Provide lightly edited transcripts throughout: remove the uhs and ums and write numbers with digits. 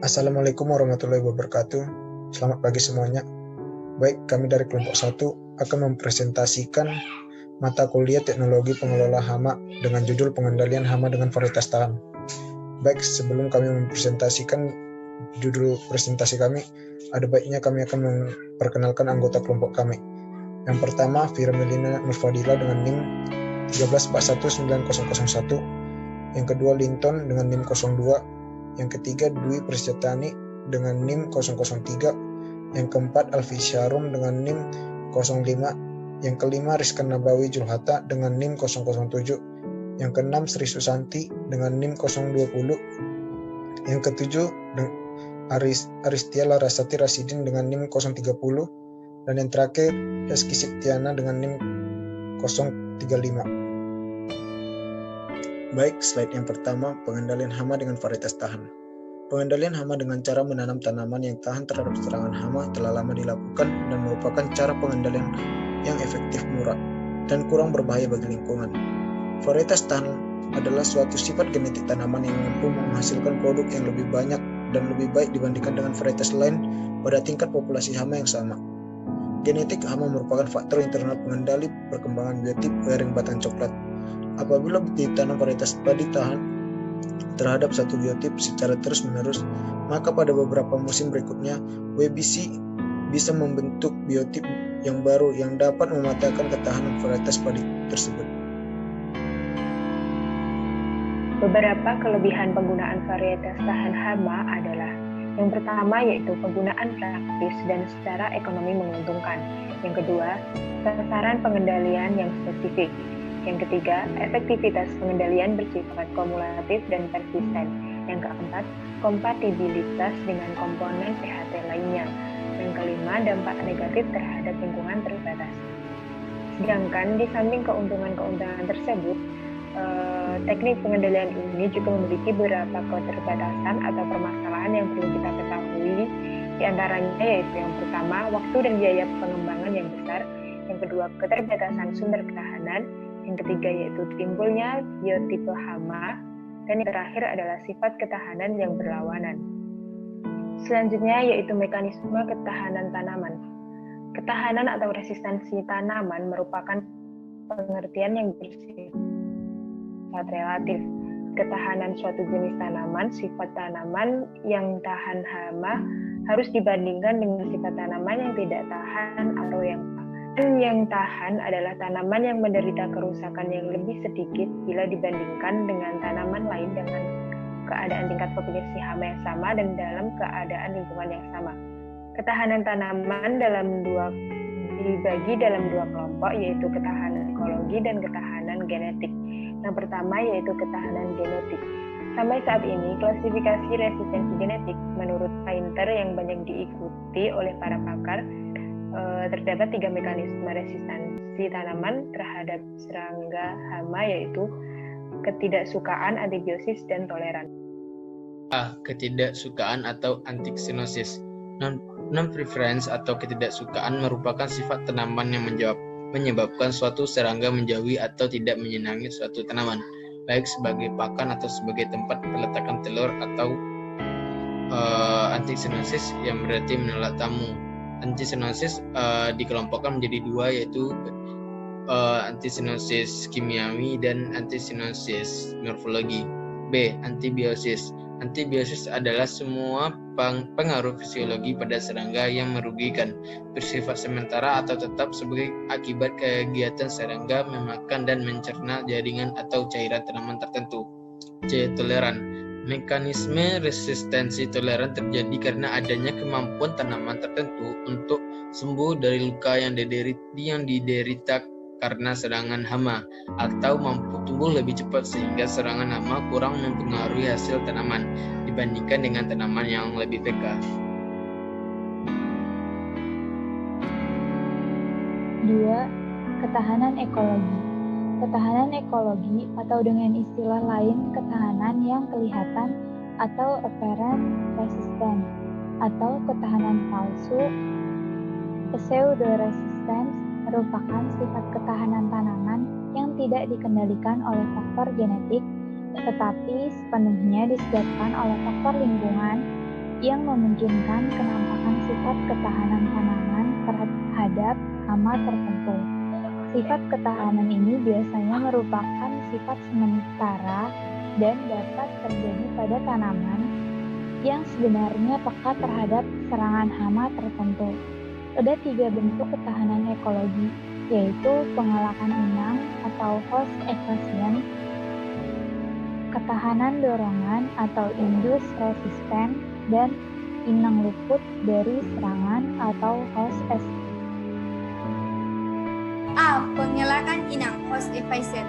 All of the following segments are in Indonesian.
Assalamualaikum warahmatullahi wabarakatuh. Selamat pagi semuanya. Baik, kami dari kelompok 1 akan mempresentasikan mata kuliah Teknologi Pengelola Hama dengan judul Pengendalian Hama dengan Varietas Tahan. Baik, sebelum kami mempresentasikan judul presentasi kami, ada baiknya kami akan memperkenalkan anggota kelompok kami. Yang pertama, Firmelina Nurfadila dengan NIM 1341901. Yang kedua, Linton dengan NIM 02. Yang ketiga, Dwi Prisyatani dengan NIM 003. Yang keempat, Alfi Syarum dengan NIM 05. Yang kelima, Rizkan Nabawi Julhata dengan NIM 007. Yang keenam, Sri Susanti dengan NIM 020. Yang ketujuh, Aristia Larasati Rasidin dengan NIM 030. Dan yang terakhir, Heski Siptiana dengan NIM 035. Baik, slide yang pertama, pengendalian hama dengan varietas tahan. Pengendalian hama dengan cara menanam tanaman yang tahan terhadap serangan hama telah lama dilakukan dan merupakan cara pengendalian yang efektif, murah, dan kurang berbahaya bagi lingkungan. Varietas tahan adalah suatu sifat genetik tanaman yang mampu menghasilkan produk yang lebih banyak dan lebih baik dibandingkan dengan varietas lain pada tingkat populasi hama yang sama. Genetik hama merupakan faktor internal pengendali perkembangan biotip lereng batang coklat. Apabila ditanam varietas padi tahan terhadap satu biotip secara terus-menerus, maka pada beberapa musim berikutnya, WBC bisa membentuk biotip yang baru yang dapat mematahkan ketahanan varietas padi tersebut. Beberapa kelebihan penggunaan varietas tahan hama adalah: yang pertama yaitu penggunaan praktis dan secara ekonomi menguntungkan. Yang kedua, sasaran pengendalian yang spesifik. Yang ketiga, efektivitas pengendalian bersifat kumulatif dan persisten. Yang keempat, kompatibilitas dengan komponen PHT lainnya. Yang kelima, dampak negatif terhadap lingkungan terbatas. Sedangkan di samping keuntungan-keuntungan tersebut, teknik pengendalian ini juga memiliki beberapa keterbatasan atau permasalahan yang perlu kita ketahui. Di antaranya yaitu yang pertama, waktu dan biaya pengembangan yang besar. Yang kedua, keterbatasan sumber ketahanan. Yang ketiga yaitu timbulnya biotipe hama. Dan yang terakhir adalah sifat ketahanan yang berlawanan. Selanjutnya yaitu mekanisme ketahanan tanaman. Ketahanan atau resistensi tanaman merupakan pengertian yang bersifat relatif. Ketahanan suatu jenis tanaman, sifat tanaman yang tahan hama harus dibandingkan dengan sifat tanaman yang tidak tahan atau yang tahan adalah tanaman yang menderita kerusakan yang lebih sedikit bila dibandingkan dengan tanaman lain dengan keadaan tingkat populasi hama yang sama dan dalam keadaan lingkungan yang sama. Ketahanan tanaman dibagi dalam dua kelompok, yaitu ketahanan ekologi dan ketahanan genetik. Yang pertama yaitu ketahanan genetik. Sampai saat ini, klasifikasi resistensi genetik menurut Painter yang banyak diikuti oleh para pakar, terdapat 3 mekanisme resistensi tanaman terhadap serangga hama, yaitu ketidaksukaan, antibiosis, dan toleran. Ketidaksukaan atau antiksinosis. Non-preference atau ketidaksukaan merupakan sifat tanaman yang menyebabkan suatu serangga menjauhi atau tidak menyenangi suatu tanaman, baik sebagai pakan atau sebagai tempat peletakan telur, atau antiksinosis yang berarti menolak tamu. Antiksinosis dikelompokkan menjadi dua, yaitu antiksinosis kimiawi dan antiksinosis morfologi. B. Antibiosis. Antibiosis adalah semua pengaruh fisiologi pada serangga yang merugikan, bersifat sementara atau tetap sebagai akibat kegiatan serangga memakan dan mencerna jaringan atau cairan tanaman tertentu. C. Toleran. Mekanisme resistensi toleran terjadi karena adanya kemampuan tanaman tertentu untuk sembuh dari luka yang diderita karena serangan hama, atau mampu tumbuh lebih cepat sehingga serangan hama kurang mempengaruhi hasil tanaman dibandingkan dengan tanaman yang lebih peka. 2. Ketahanan ekologi. Ketahanan ekologi atau dengan istilah lain ketahanan yang kelihatan atau apparent resistance atau ketahanan palsu pseudo-resistance merupakan sifat ketahanan tanaman yang tidak dikendalikan oleh faktor genetik tetapi sepenuhnya disebabkan oleh faktor lingkungan yang memungkinkan kenampakan sifat ketahanan tanaman terhadap hama tertentu. Sifat ketahanan ini biasanya merupakan sifat sementara dan dapat terjadi pada tanaman yang sebenarnya peka terhadap serangan hama tertentu. Ada 3 bentuk ketahanan ekologi, yaitu pengelakan inang atau host evasion, ketahanan dorongan atau induced resistance, dan inang luput dari serangan atau host escape. A. Pengelakan inang host evasion.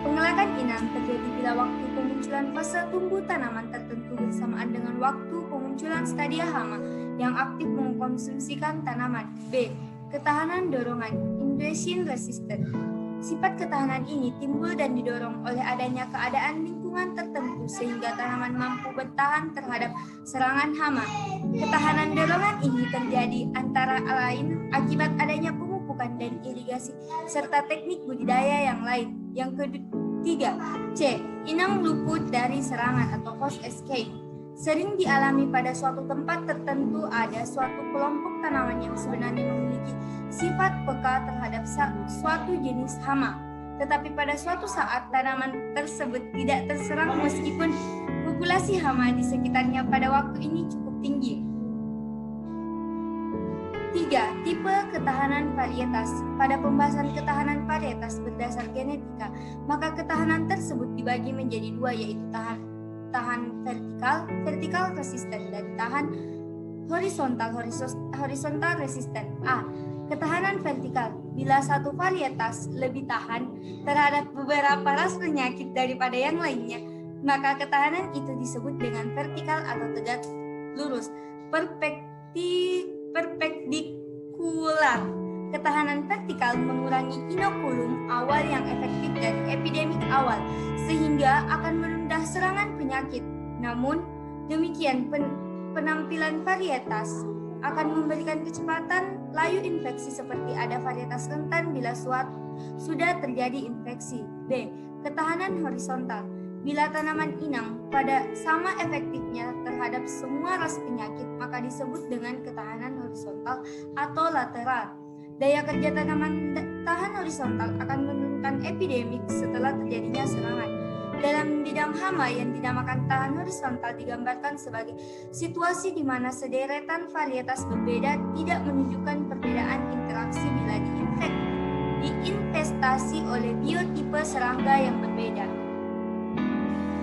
Pengelakan inang terjadi bila waktu pemunculan fase tumbuh tanaman tertentu bersamaan dengan waktu pemunculan stadia hama yang aktif mengkonsumsikan tanaman. B. Ketahanan dorongan induction resistance. Sifat ketahanan ini timbul dan didorong oleh adanya keadaan lingkungan tertentu sehingga tanaman mampu bertahan terhadap serangan hama. Ketahanan dorongan ini terjadi antara lain akibat adanya pemupukan dan irigasi serta teknik budidaya yang lain. Yang ketiga, C. Inang luput dari serangan atau host escape. Sering dialami pada suatu tempat tertentu ada suatu kelompok tanaman yang sebenarnya memiliki sifat peka terhadap suatu jenis hama. Tetapi pada suatu saat tanaman tersebut tidak terserang meskipun populasi hama di sekitarnya pada waktu ini cukup tinggi. 3. Tipe ketahanan varietas. Pada pembahasan ketahanan varietas berdasar genetika, maka ketahanan tersebut dibagi menjadi 2, yaitu tahan vertikal resisten, dan tahan horizontal resisten. A. Ketahanan vertikal. Bila satu varietas lebih tahan terhadap beberapa ras penyakit daripada yang lainnya, maka ketahanan itu disebut dengan vertikal atau tegak lurus. Perpendikular. Ketahanan vertikal mengurangi inokulum awal yang efektif dari epidemik awal, sehingga akan menunda serangan penyakit. Namun, demikian penampilan varietas akan memberikan kecepatan layu infeksi seperti ada varietas rentan bila sudah terjadi infeksi. B. Ketahanan horizontal. Bila tanaman inang pada sama efektifnya terhadap semua ras penyakit, maka disebut dengan ketahanan horizontal atau lateral. Daya kerja tanaman tahan horizontal akan menurunkan epidemik setelah terjadinya serangan. Dalam bidang hama yang dinamakan tahan horizontal digambarkan sebagai situasi di mana sederetan varietas berbeda tidak menunjukkan perbedaan interaksi bila diinvestasi oleh biotipe serangga yang berbeda.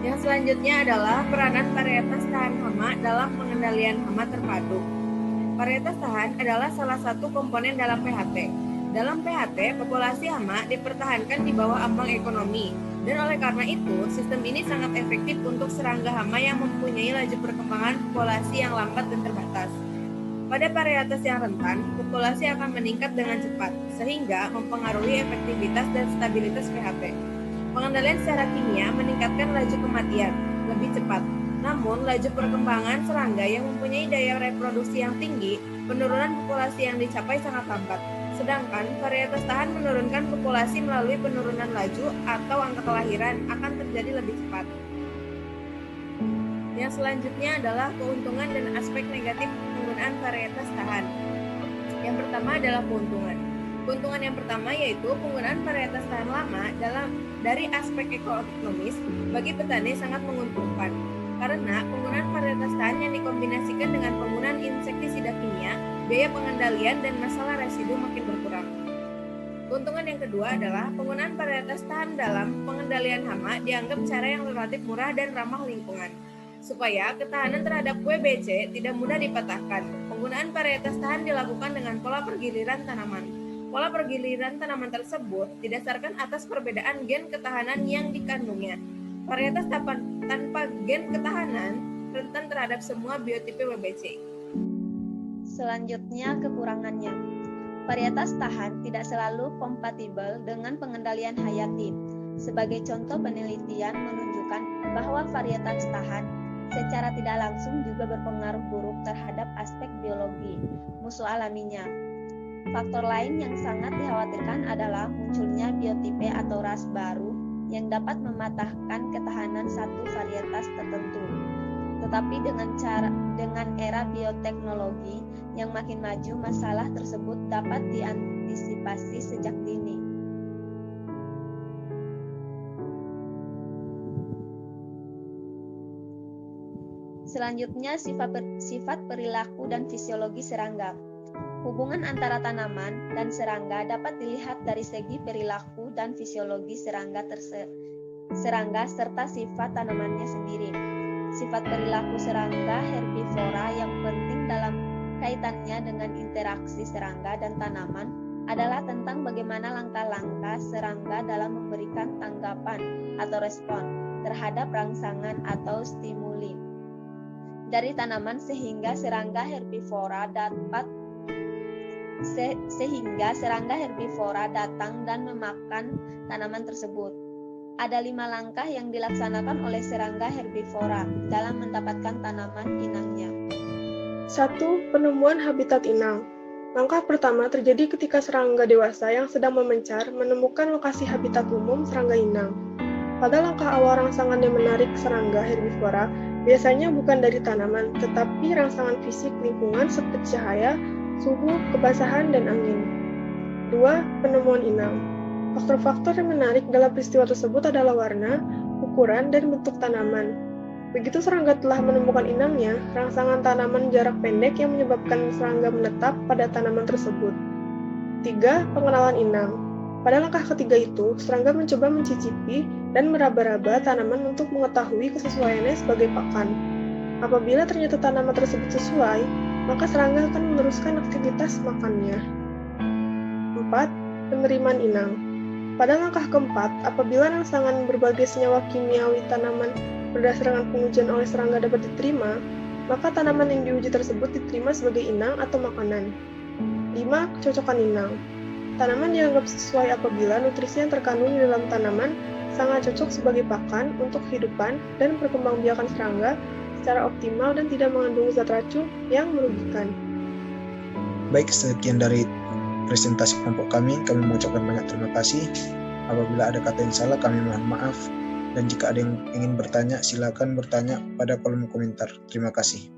Yang selanjutnya adalah peranan varietas tahan hama dalam pengendalian hama terpadu. Varietas tahan adalah salah satu komponen dalam PHT. Dalam PHT, populasi hama dipertahankan di bawah ambang ekonomi, dan oleh karena itu, sistem ini sangat efektif untuk serangga hama yang mempunyai laju perkembangan populasi yang lambat dan terbatas. Pada varietas yang rentan, populasi akan meningkat dengan cepat, sehingga mempengaruhi efektivitas dan stabilitas PHT. Pengendalian secara kimia meningkatkan laju kematian lebih cepat. Namun, laju perkembangan serangga yang mempunyai daya reproduksi yang tinggi, penurunan populasi yang dicapai sangat lambat. Sedangkan varietas tahan menurunkan populasi melalui penurunan laju atau angka kelahiran akan terjadi lebih cepat. Yang selanjutnya adalah keuntungan dan aspek negatif penggunaan varietas tahan. Yang pertama adalah keuntungan. Keuntungan yang pertama yaitu penggunaan varietas tahan lama dari aspek ekonomis bagi petani sangat menguntungkan. Karena penggunaan varietas tahan yang dikombinasikan dengan penggunaan insektisida kimia, biaya pengendalian dan masalah residu makin berkurang. Keuntungan yang kedua adalah penggunaan varietas tahan dalam pengendalian hama dianggap cara yang relatif murah dan ramah lingkungan. Supaya ketahanan terhadap WBC tidak mudah dipatahkan, penggunaan varietas tahan dilakukan dengan pola pergiliran tanaman. Pola pergiliran tanaman tersebut didasarkan atas perbedaan gen ketahanan yang dikandungnya. Varietas tanpa gen ketahanan rentan terhadap semua biotipe WBC. Selanjutnya, kekurangannya. Varietas tahan tidak selalu kompatibel dengan pengendalian hayati. Sebagai contoh, penelitian menunjukkan bahwa varietas tahan secara tidak langsung juga berpengaruh buruk terhadap aspek biologi musuh alaminya. Faktor lain yang sangat dikhawatirkan adalah munculnya biotipe atau ras baru yang dapat mematahkan ketahanan satu varietas tertentu. Tetapi dengan era bioteknologi yang makin maju, masalah tersebut dapat diantisipasi sejak dini. Selanjutnya, sifat perilaku dan fisiologi serangga. Hubungan antara tanaman dan serangga dapat dilihat dari segi perilaku dan fisiologi serangga serta sifat tanamannya sendiri. Sifat perilaku serangga herbivora yang penting dalam kaitannya dengan interaksi serangga dan tanaman adalah tentang bagaimana langkah-langkah serangga dalam memberikan tanggapan atau respon terhadap rangsangan atau stimuli dari tanaman sehingga serangga herbivora datang dan memakan tanaman tersebut. Ada 5 langkah yang dilaksanakan oleh serangga herbivora dalam mendapatkan tanaman inangnya. 1. Penemuan habitat inang. Langkah pertama terjadi ketika serangga dewasa yang sedang memencar menemukan lokasi habitat umum serangga inang. Pada langkah awal rangsangan yang menarik serangga herbivora biasanya bukan dari tanaman, tetapi rangsangan fisik lingkungan seperti cahaya, suhu, kebasahan, dan angin. 2. Penemuan inang. Faktor-faktor yang menarik dalam peristiwa tersebut adalah warna, ukuran, dan bentuk tanaman. Begitu serangga telah menemukan inangnya, rangsangan tanaman jarak pendek yang menyebabkan serangga menetap pada tanaman tersebut. 3. Pengenalan inang. Pada langkah ketiga itu, serangga mencoba mencicipi dan meraba-raba tanaman untuk mengetahui kesesuaiannya sebagai pakan. Apabila ternyata tanaman tersebut sesuai, maka serangga akan meneruskan aktivitas makannya. 4. Penerimaan inang. Pada langkah keempat, apabila rangsangan berbagai senyawa kimiawi tanaman berdasarkan pengujian oleh serangga dapat diterima, maka tanaman yang diuji tersebut diterima sebagai inang atau makanan. 5. Kecocokan inang. Tanaman dianggap sesuai apabila nutrisi yang terkandung di dalam tanaman sangat cocok sebagai pakan untuk kehidupan dan perkembangbiakan serangga secara optimal dan tidak mengandung zat racun yang merugikan. Baik, sekian dari presentasi kelompok kami. Kami mengucapkan banyak terima kasih. Apabila ada kata yang salah, kami mohon maaf. Dan jika ada yang ingin bertanya, silakan bertanya pada kolom komentar. Terima kasih.